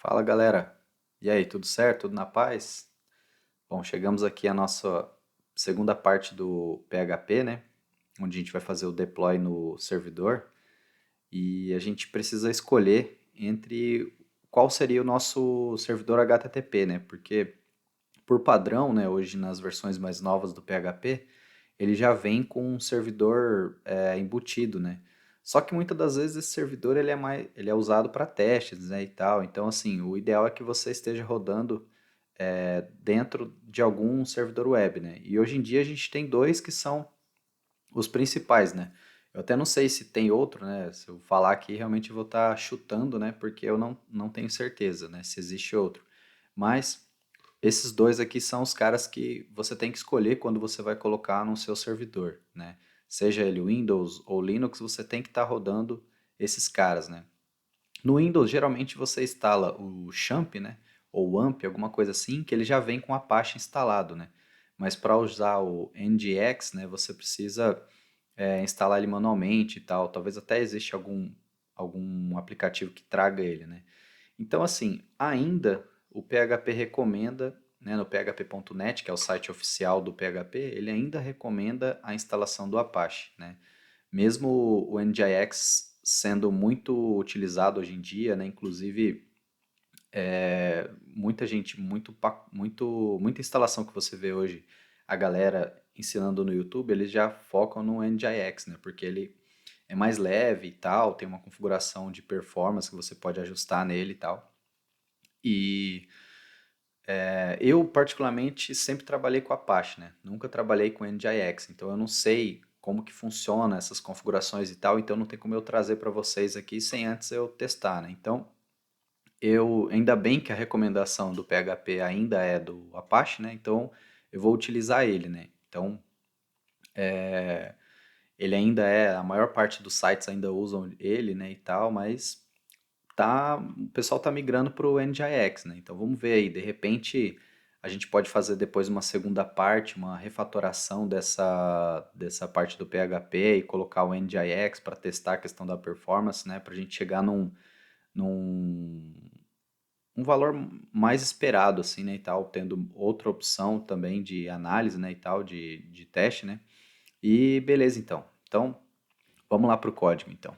Fala galera, e aí, tudo certo? Tudo na paz? Bom, chegamos aqui à nossa segunda parte do PHP, né? Onde a gente vai fazer o deploy no servidor e a gente precisa escolher entre qual seria o nosso servidor HTTP, né? Porque por padrão, né, hoje nas versões mais novas do PHP, ele já vem com um servidor embutido, né? Só que muitas das vezes esse servidor ele é usado para testes, né, e tal. Então, assim, o ideal é que você esteja rodando dentro de algum servidor web, né? E hoje em dia a gente tem dois que são os principais, né? Eu até não sei se tem outro, né? Se eu falar aqui, realmente eu vou estar chutando, né? Porque eu não tenho certeza, né? Se existe outro. Mas esses dois aqui são os caras que você tem que escolher quando você vai colocar no seu servidor, né? Seja ele Windows ou Linux, você tem que estar rodando esses caras, né? No Windows, geralmente você instala o Champ, né? Ou o AMP, alguma coisa assim, que ele já vem com o Apache instalado, né? Mas para usar o NGX, né, você precisa instalar ele manualmente e tal. Talvez até exista algum aplicativo que traga ele, né? Então, assim, ainda o PHP recomenda, né, no php.net, que é o site oficial do PHP, ele ainda recomenda a instalação do Apache, né? Mesmo o NGIX sendo muito utilizado hoje em dia, né, inclusive muita gente, muita instalação que você vê hoje, a galera ensinando no YouTube, eles já focam no NGIX, né, porque ele é mais leve e tal, tem uma configuração de performance que você pode ajustar nele e tal. E eu, particularmente, sempre trabalhei com Apache, né? Nunca trabalhei com NGIX, então eu não sei como que funciona essas configurações e tal, então não tem como eu trazer para vocês aqui sem antes eu testar, né? Então, ainda bem que a recomendação do PHP ainda é do Apache, né? Então, eu vou utilizar ele, né? Então, ele ainda a maior parte dos sites ainda usam ele, né, e tal, mas o pessoal tá migrando para o NGIX, né? Então vamos ver aí, de repente a gente pode fazer depois uma segunda parte, uma refatoração dessa parte do PHP e colocar o NGIX para testar a questão da performance, né? Para a gente chegar num um valor mais esperado, assim, né, e tal, tendo outra opção também de análise, né, e tal, de teste, né? E beleza, então. Então, vamos lá para o código, então.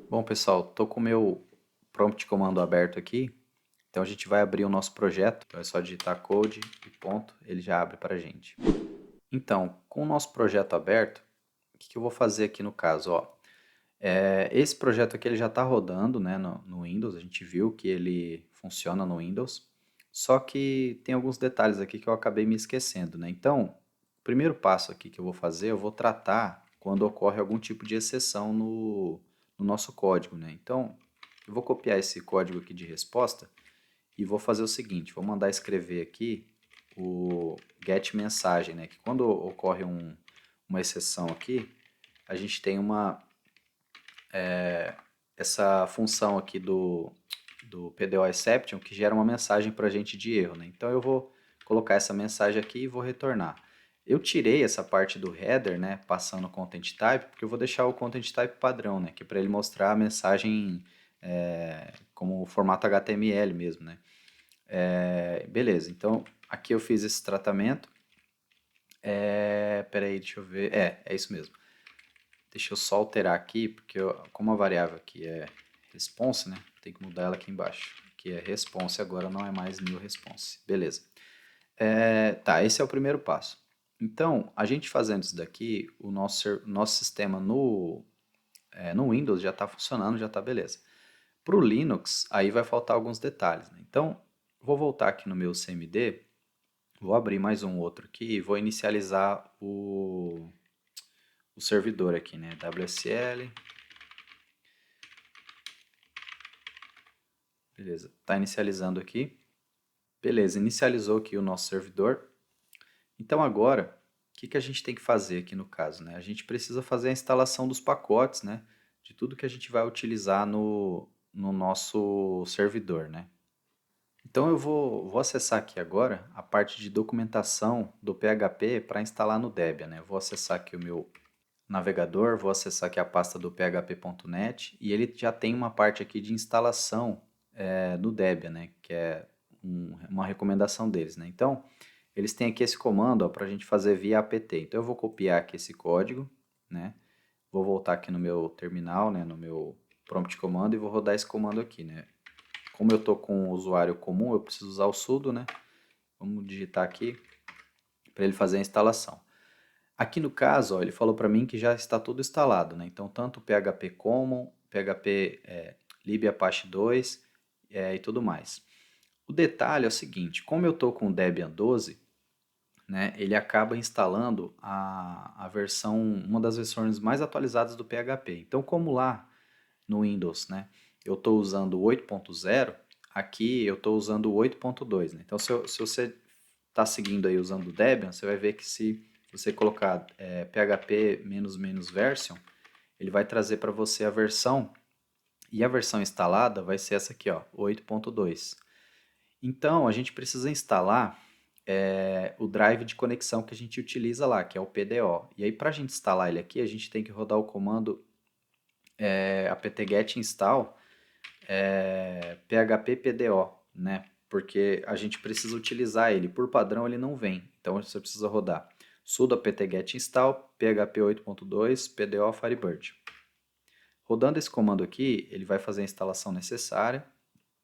Bom, pessoal, tô com o meu prompt de comando aberto aqui. Então a gente vai abrir o nosso projeto. Então é só digitar code e ponto, ele já abre para a gente. Então, com o nosso projeto aberto, o que eu vou fazer aqui no caso? Ó, esse projeto aqui ele já está rodando, né, no Windows. A gente viu que ele funciona no Windows. Só que tem alguns detalhes aqui que eu acabei me esquecendo, né? Então, o primeiro passo aqui que eu vou fazer, eu vou tratar quando ocorre algum tipo de exceção no nosso código, né? Então, eu vou copiar esse código aqui de resposta e vou fazer o seguinte, vou mandar escrever aqui o get mensagem, né? Que quando ocorre uma exceção aqui, a gente tem essa função aqui do PDO exception que gera uma mensagem para a gente de erro, né? Então eu vou colocar essa mensagem aqui e vou retornar. Eu tirei essa parte do header, né, passando o content type, porque eu vou deixar o content type padrão, né, que é para ele mostrar a mensagem como formato HTML mesmo, né. Beleza, então aqui eu fiz esse tratamento. Peraí, deixa eu ver. É isso mesmo. Deixa eu só alterar aqui, porque como a variável aqui é response, né? Tem que mudar ela aqui embaixo. Que é response, agora não é mais new response. Beleza. Tá, esse é o primeiro passo. Então, a gente fazendo isso daqui, o nosso sistema no Windows já está funcionando, já está beleza. Para o Linux, aí vai faltar alguns detalhes, né? Então, vou voltar aqui no meu CMD, vou abrir mais um outro aqui e vou inicializar o servidor aqui, né? WSL. Beleza, está inicializando aqui. Beleza, inicializou aqui o nosso servidor. Então agora, o que a gente tem que fazer aqui no caso, né? A gente precisa fazer a instalação dos pacotes, né? De tudo que a gente vai utilizar no nosso servidor, né? Então eu vou acessar aqui agora a parte de documentação do PHP para instalar no Debian, né? Eu vou acessar aqui o meu navegador, vou acessar aqui a pasta do php.net e ele já tem uma parte aqui de instalação no Debian, né? Que é uma recomendação deles, né? Então, eles têm aqui esse comando para a gente fazer via apt. Então, eu vou copiar aqui esse código, né? Vou voltar aqui no meu terminal, né? No meu prompt comando e vou rodar esse comando aqui, né? Como eu estou com um usuário comum, eu preciso usar o sudo, né? Vamos digitar aqui para ele fazer a instalação. Aqui no caso, ó, ele falou para mim que já está tudo instalado, né? Então, tanto o PHP Common, PHP lib Apache 2 e tudo mais. O detalhe é o seguinte, como eu estou com o Debian 12, né, ele acaba instalando a versão, uma das versões mais atualizadas do PHP. Então, como lá no Windows, né, eu estou usando o 8.0, aqui eu estou usando o 8.2. Né? Então, se você está seguindo aí usando o Debian, você vai ver que se você colocar PHP version, ele vai trazer para você a versão, e a versão instalada vai ser essa aqui, ó, 8.2. Então, a gente precisa instalar o drive de conexão que a gente utiliza lá, que é o PDO. E aí, para a gente instalar ele aqui, a gente tem que rodar o comando apt-get install php PDO, né? Porque a gente precisa utilizar ele. Por padrão, ele não vem. Então, você precisa rodar sudo apt-get install php 8.2 PDO Firebird. Rodando esse comando aqui, ele vai fazer a instalação necessária.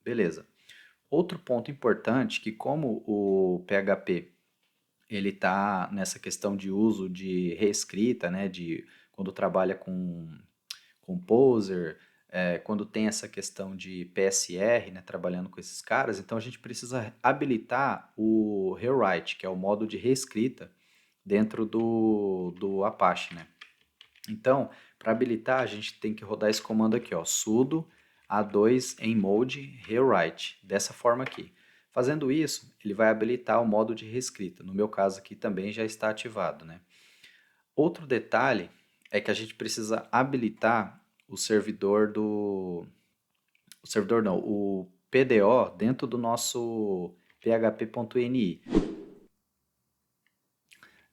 Beleza. Outro ponto importante que como o PHP ele está nessa questão de uso de reescrita, né, de quando trabalha com Composer, quando tem essa questão de PSR, né, trabalhando com esses caras, então a gente precisa habilitar o rewrite, que é o modo de reescrita dentro do Apache, né? Então, para habilitar, a gente tem que rodar esse comando aqui, ó, sudo a2 em mode rewrite, dessa forma aqui. Fazendo isso, ele vai habilitar o modo de reescrita. No meu caso aqui também já está ativado, né? Outro detalhe é que a gente precisa habilitar o servidor do... O servidor não, o PDO dentro do nosso php.ini.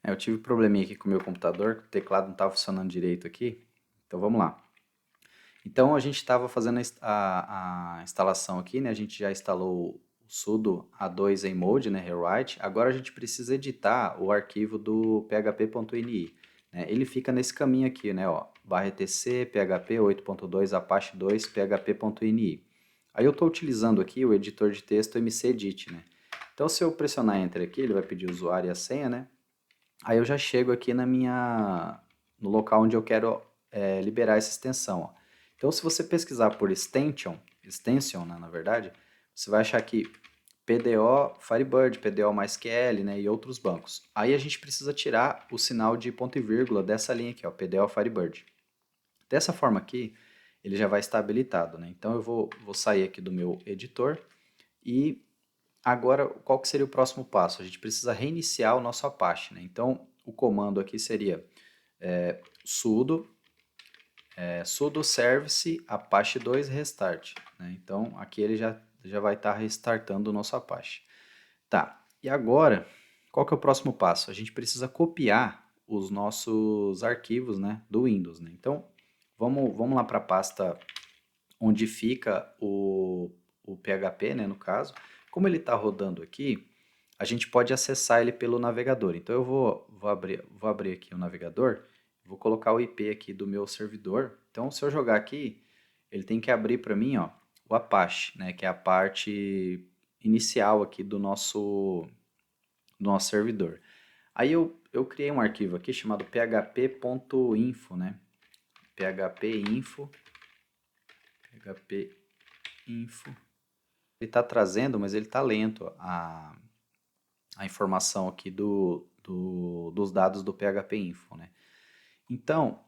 Eu tive um probleminha aqui com o meu computador, o teclado não estava funcionando direito aqui. Então vamos lá. Então a gente estava fazendo a instalação aqui, né? A gente já instalou o sudo a2 em mode, né? Rewrite. Agora a gente precisa editar o arquivo do php.ini. Né? Ele fica nesse caminho aqui, né? Ó, /etc php 8.2 apache 2 php.ini. Aí eu estou utilizando aqui o editor de texto mcedit, né? Então se eu pressionar Enter aqui, ele vai pedir o usuário e a senha, né? Aí eu já chego aqui no local onde eu quero liberar essa extensão. Ó. Então, se você pesquisar por extension, né, na verdade, você vai achar aqui PDO Firebird, PDO MySQL, né, e outros bancos. Aí a gente precisa tirar o sinal de ponto e vírgula dessa linha aqui, ó, PDO Firebird. Dessa forma aqui, ele já vai estar habilitado. Né? Então, eu vou sair aqui do meu editor e agora, qual que seria o próximo passo? A gente precisa reiniciar o nosso Apache, né? Então, o comando aqui seria sudo service apache 2 restart. Né? Então, aqui ele já vai estar restartando o nosso Apache. Tá, e agora, qual que é o próximo passo? A gente precisa copiar os nossos arquivos, né, do Windows. Né? Então, vamos lá para a pasta onde fica o PHP, né, no caso. Como ele está rodando aqui, a gente pode acessar ele pelo navegador. Então eu vou abrir aqui o navegador, vou colocar o IP aqui do meu servidor. Então se eu jogar aqui, ele tem que abrir para mim, ó, o Apache, né, que é a parte inicial aqui do nosso servidor. Aí eu criei um arquivo aqui chamado php.info, né? phpinfo. Ele está trazendo, mas ele está lento a informação aqui dos dados do PHP Info, né? Então,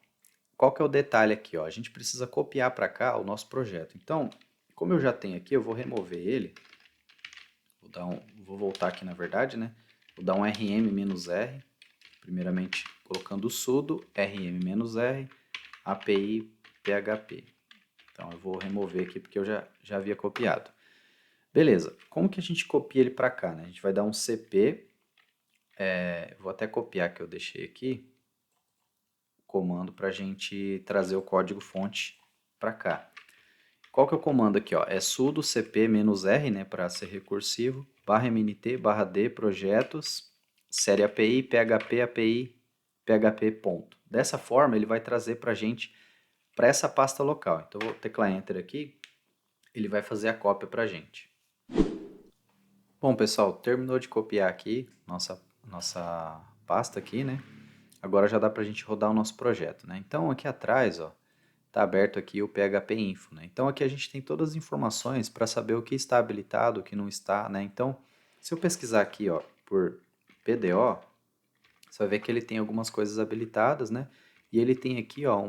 qual que é o detalhe aqui? Ó? A gente precisa copiar para cá o nosso projeto. Então, como eu já tenho aqui, eu vou remover ele. Vou voltar aqui na verdade, né? Vou dar um rm-r, primeiramente colocando o sudo rm-r api php. Então, eu vou remover aqui porque eu já havia copiado. Beleza, como que a gente copia ele para cá? Né? A gente vai dar um cp, vou até copiar que eu deixei aqui, o comando para a gente trazer o código fonte para cá. Qual que é o comando aqui, ó? É sudo cp-r, né, para ser recursivo, /mnt, /d, projetos, série API, PHP, API, PHP, ponto. Dessa forma, ele vai trazer para a gente, para essa pasta local. Então, eu vou teclar Enter aqui, ele vai fazer a cópia para a gente. Bom, pessoal, terminou de copiar aqui nossa pasta aqui, né? Agora já dá para a gente rodar o nosso projeto, né? Então, aqui atrás, ó, está aberto aqui o PHP Info, né? Então aqui a gente tem todas as informações para saber o que está habilitado, o que não está, né? Então, se eu pesquisar aqui, ó, por PDO, você vai ver que ele tem algumas coisas habilitadas, né? E ele tem aqui, ó,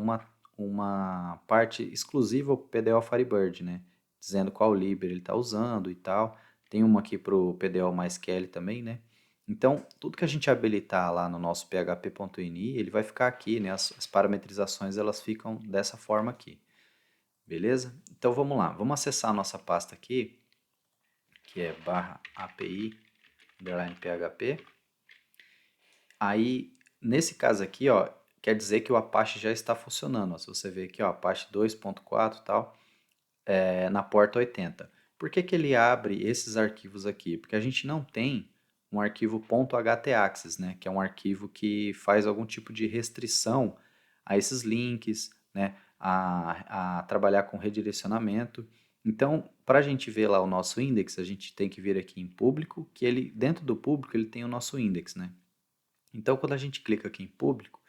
uma parte exclusiva para o PDO Firebird, né? Dizendo qual lib ele está usando e tal. Tem uma aqui para o PDO MySQL também, né? Então, tudo que a gente habilitar lá no nosso php.ini, ele vai ficar aqui, né? As parametrizações, elas ficam dessa forma aqui. Beleza? Então, vamos lá. Vamos acessar a nossa pasta aqui, que é /api_php. Aí, nesse caso aqui, ó, quer dizer que o Apache já está funcionando. Ó. Se você ver aqui, ó, Apache 2.4 e tal, na porta 80. Por que que ele abre esses arquivos aqui? Porque a gente não tem um arquivo .htaccess, né, que é um arquivo que faz algum tipo de restrição a esses links, né, a trabalhar com redirecionamento. Então, para a gente ver lá o nosso index, a gente tem que vir aqui em público, que ele dentro do público ele tem o nosso index, né? Então, quando a gente clica aqui em público,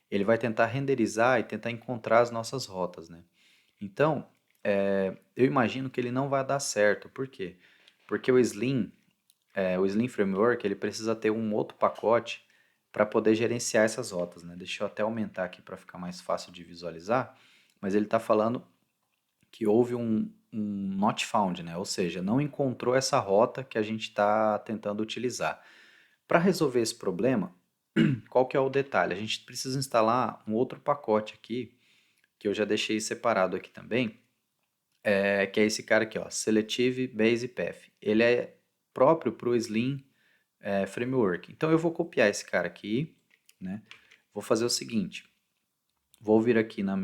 ele vai tentar renderizar e tentar encontrar as nossas rotas, né? Então, eu imagino que ele não vai dar certo. Por quê? Porque o Slim Framework, ele precisa ter um outro pacote para poder gerenciar essas rotas, né? Deixa eu até aumentar aqui para ficar mais fácil de visualizar, mas ele está falando que houve um not found, né? Ou seja, não encontrou essa rota que a gente está tentando utilizar. Para resolver esse problema, qual que é o detalhe? A gente precisa instalar um outro pacote aqui, que eu já deixei separado aqui também, que é esse cara aqui, ó, Selective Base Path. Ele é próprio para o Slim Framework. Então eu vou copiar esse cara aqui, né? Vou fazer o seguinte, vou vir aqui no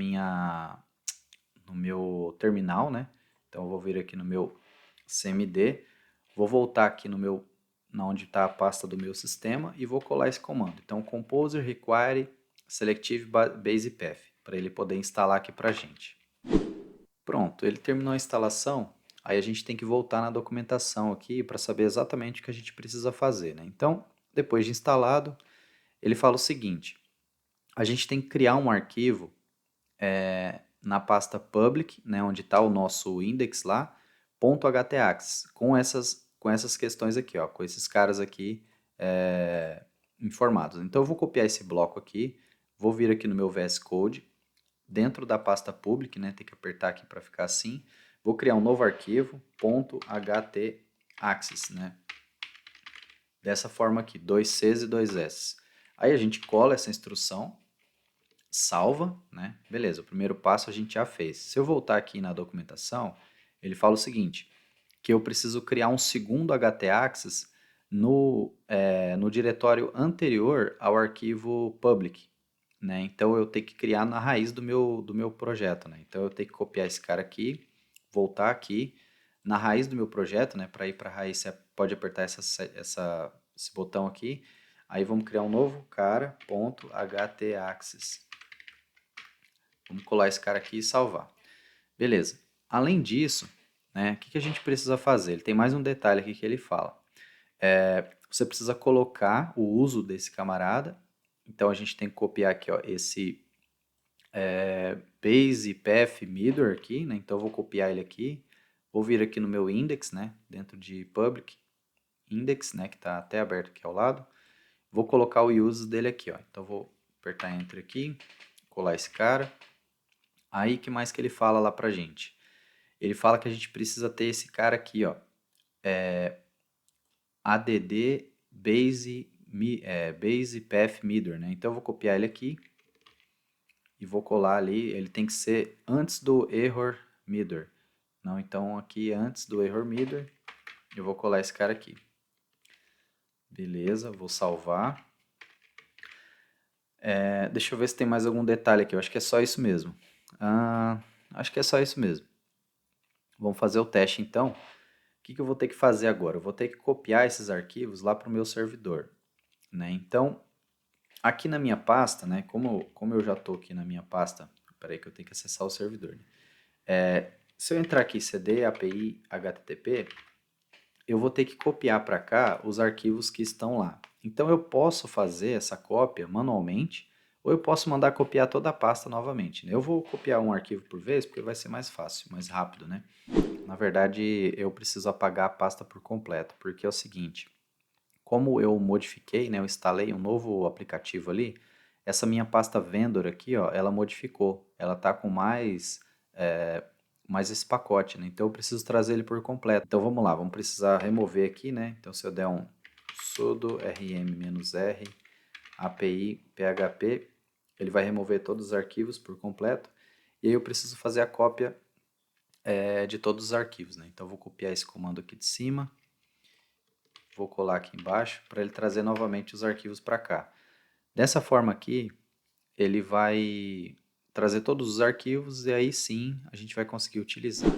meu terminal, né? Então eu vou vir aqui no meu CMD, vou voltar aqui na onde está a pasta do meu sistema e vou colar esse comando. Então composer require selective base path, para ele poder instalar aqui para a gente. Pronto, ele terminou a instalação, aí a gente tem que voltar na documentação aqui para saber exatamente o que a gente precisa fazer, né? Então, depois de instalado, ele fala o seguinte, a gente tem que criar um arquivo na pasta public, né, onde está o nosso index lá, .htaccess, com essas questões aqui, ó, com esses caras aqui informados. Então eu vou copiar esse bloco aqui, vou vir aqui no meu VS Code, dentro da pasta public, né, tem que apertar aqui para ficar assim, vou criar um novo arquivo, .htaccess, né, dessa forma aqui, 2 Cs e 2 S. Aí a gente cola essa instrução, salva, né? Beleza, o primeiro passo a gente já fez. Se eu voltar aqui na documentação, ele fala o seguinte, que eu preciso criar um segundo htaccess no diretório anterior ao arquivo public, né? Então eu tenho que criar na raiz do meu projeto, né? Então eu tenho que copiar esse cara aqui, voltar aqui, na raiz do meu projeto, né? Para ir para a raiz você pode apertar esse botão aqui, aí vamos criar um novo cara, .htaccess. Vamos colar esse cara aqui e salvar. Beleza. Além disso, né, o que a gente precisa fazer? Ele tem mais um detalhe aqui que ele fala. Você precisa colocar o uso desse camarada. Então a gente tem que copiar aqui, ó, esse base path middle aqui, né? Então eu vou copiar ele aqui. Vou vir aqui no meu index, né, dentro de public index, né, que está até aberto aqui ao lado. Vou colocar o use dele aqui, ó. Então vou apertar enter aqui, colar esse cara. Aí, que mais que ele fala lá pra gente? Ele fala que a gente precisa ter esse cara aqui, ó. ADD Base Path Middle, né? Então, eu vou copiar ele aqui e vou colar ali. Ele tem que ser antes do error middle. Não, então, aqui antes do error middle, eu vou colar esse cara aqui. Beleza, vou salvar. Deixa eu ver se tem mais algum detalhe aqui. Eu acho que é só isso mesmo. Acho que é só isso mesmo. Vamos fazer o teste então. O que eu vou ter que fazer agora? Eu vou ter que copiar esses arquivos lá para o meu servidor, né? Então, aqui na minha pasta, né? Como eu já estou aqui na minha pasta, peraí que eu tenho que acessar o servidor, né? Se eu entrar aqui cd api http, eu vou ter que copiar para cá os arquivos que estão lá. Então eu posso fazer essa cópia manualmente, ou eu posso mandar copiar toda a pasta novamente, né? Eu vou copiar um arquivo por vez, porque vai ser mais fácil, mais rápido, né? Na verdade, eu preciso apagar a pasta por completo, porque é o seguinte, como eu modifiquei, né, eu instalei um novo aplicativo ali, essa minha pasta vendor aqui, ó, ela modificou, ela tá com mais esse pacote, né? Então eu preciso trazer ele por completo. Então vamos lá, vamos precisar remover aqui, né? Então se eu der um sudo rm-r api php, ele vai remover todos os arquivos por completo. E aí eu preciso fazer a cópia de todos os arquivos, né? Então eu vou copiar esse comando aqui de cima, vou colar aqui embaixo para ele trazer novamente os arquivos para cá. Dessa forma aqui, ele vai trazer todos os arquivos e aí sim a gente vai conseguir utilizar.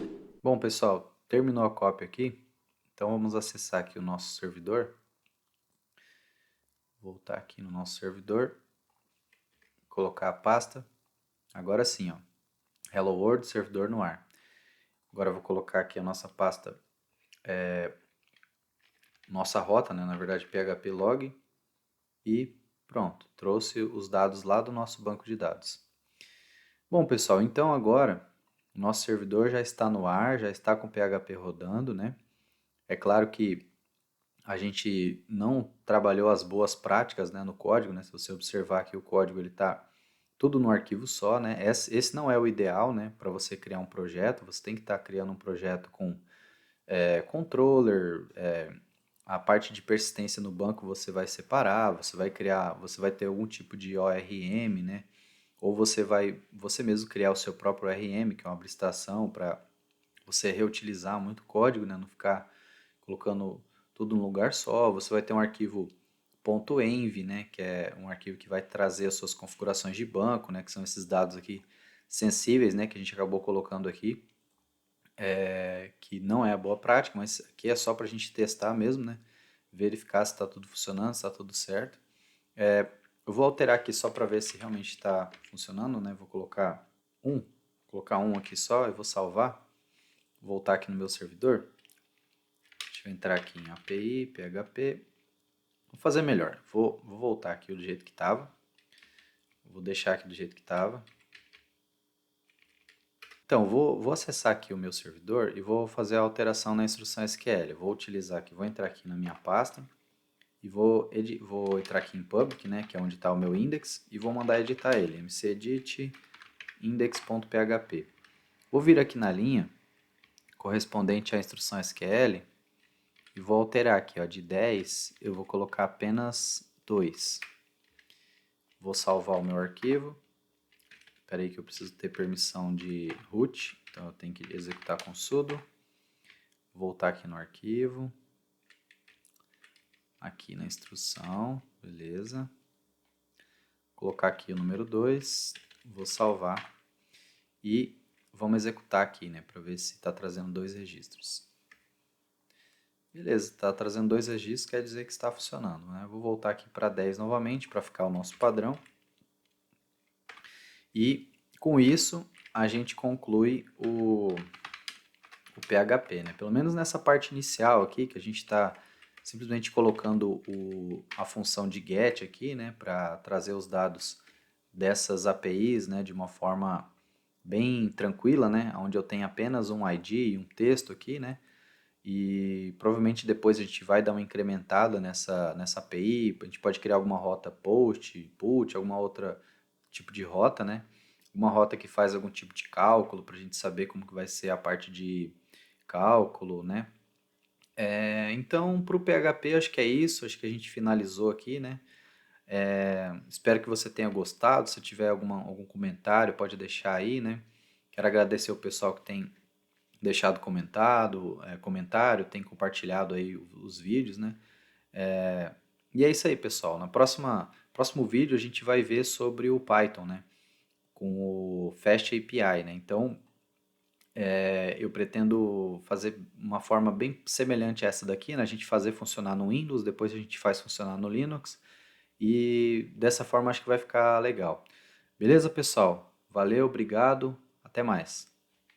Bom, pessoal, terminou a cópia aqui, então vamos acessar aqui o nosso servidor. Voltar aqui no nosso servidor, colocar a pasta. Agora sim, ó, Hello World, servidor no ar. Agora eu vou colocar aqui a nossa pasta, nossa rota, né, na verdade PHP log, e pronto, trouxe os dados lá do nosso banco de dados. Bom, pessoal, então agora o nosso servidor já está no ar, já está com o PHP rodando, né? É claro que a gente não trabalhou as boas práticas, né, no código, né? Se você observar aqui o código, ele está tudo no arquivo só, né? Esse não é o ideal, né, para você criar um projeto. Você tem que estar criando um projeto com controller, a parte de persistência no banco você vai separar, você vai criar, você vai ter algum tipo de ORM, né? Ou você vai você mesmo criar o seu próprio ORM, que é uma abstração para você reutilizar muito código, né? Não ficar colocando tudo num lugar só. Você vai ter um arquivo .env, né? Que é um arquivo que vai trazer as suas configurações de banco, né? Que são esses dados aqui sensíveis, né? Que a gente acabou colocando aqui, que não é a boa prática, mas aqui é só para a gente testar mesmo, né? Verificar se está tudo funcionando, se está tudo certo. Eu vou alterar aqui só para ver se realmente está funcionando, né? Vou colocar um aqui só e vou salvar. Vou voltar aqui no meu servidor. Deixa eu entrar aqui em API, PHP. Vou fazer melhor. Vou voltar aqui do jeito que estava. Vou deixar aqui do jeito que estava. Então, vou acessar aqui o meu servidor e vou fazer a alteração na instrução SQL. Vou utilizar aqui, vou entrar aqui na minha pasta e vou entrar aqui em public, né, que é onde está o meu index, e vou mandar editar ele, mcedit index.php. Vou vir aqui na linha correspondente à instrução SQL e vou alterar aqui, ó, de 10 eu vou colocar apenas 2. Vou salvar o meu arquivo. Espera aí que eu preciso ter permissão de root, então eu tenho que executar com sudo. Voltar aqui no arquivo. Aqui na instrução, beleza. Colocar aqui o número 2, vou salvar. E vamos executar aqui, né, para ver se está trazendo 2 registros. Beleza, está trazendo 2 registros, quer dizer que está funcionando, né? Vou voltar aqui para 10 novamente, para ficar o nosso padrão. E com isso, a gente conclui o PHP, né? Pelo menos nessa parte inicial aqui, que a gente está simplesmente colocando a função de get aqui, né, para trazer os dados dessas APIs, né, de uma forma bem tranquila, né, onde eu tenho apenas um ID e um texto aqui, né, e provavelmente depois a gente vai dar uma incrementada nessa API, a gente pode criar alguma rota post, put, alguma outra tipo de rota, né, uma rota que faz algum tipo de cálculo para a gente saber como que vai ser a parte de cálculo, né. Então, para o PHP acho que é isso, acho que a gente finalizou aqui, né. Espero que você tenha gostado. Se tiver algum comentário, pode deixar aí, né? Quero agradecer o pessoal que tem deixado comentário, tem compartilhado aí os vídeos, né? E é isso aí, pessoal. Próximo vídeo a gente vai ver sobre o Python, né? Com o Fast API, né? Então, Eu pretendo fazer uma forma bem semelhante a essa daqui, né? A gente fazer funcionar no Windows, depois a gente faz funcionar no Linux e dessa forma acho que vai ficar legal. Beleza, pessoal? Valeu, obrigado, até mais.